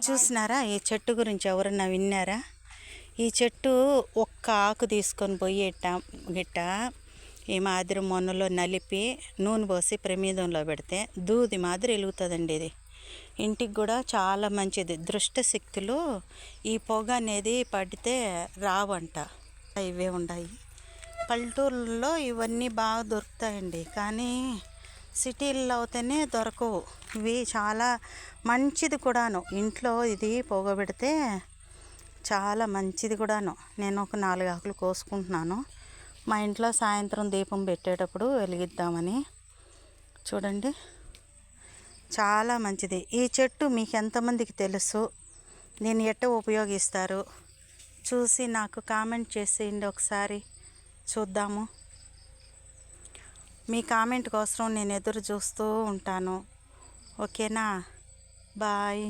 చూసినారా ఈ చెట్టు గురించి ఎవరన్నా విన్నారా? ఈ చెట్టు ఒక్క ఆకు తీసుకొని పోయి గిట్ట ఈ మాదిరి మొన్నలో నలిపి నూనె పోసి ప్రమీదంలో పెడితే దూది మాదిరి వెలుగుతుందండి. ఇది ఇంటికి కూడా చాలా మంచిది. దృష్ట శక్తులు ఈ పొగ అనేది పడితే రావంట. ఇవే ఉన్నాయి. పల్లెటూరులో ఇవన్నీ బాగా దొరుకుతాయండి, కానీ సిటీల్లో అయితేనే దొరకవు. ఇవి చాలా మంచిది కూడాను. ఇంట్లో ఇది పొగ పెడితే చాలా మంచిది కూడాను. నేను ఒక 4 ఆకులు కోసుకుంటున్నాను. మా ఇంట్లో సాయంత్రం దీపం పెట్టేటప్పుడు వెలిగిద్దామని. చూడండి, చాలా మంచిది ఈ చెట్టు. మీకు ఎంతమందికి తెలుసు, దీన్ని ఎట్ట ఉపయోగిస్తారు చూసి నాకు కామెంట్ చేసేయండి. ఒకసారి చూద్దాము. మీ కామెంట్ కోసం నేను ఎదురు చూస్తూ ఉంటాను. ఓకేనా? బాయ్.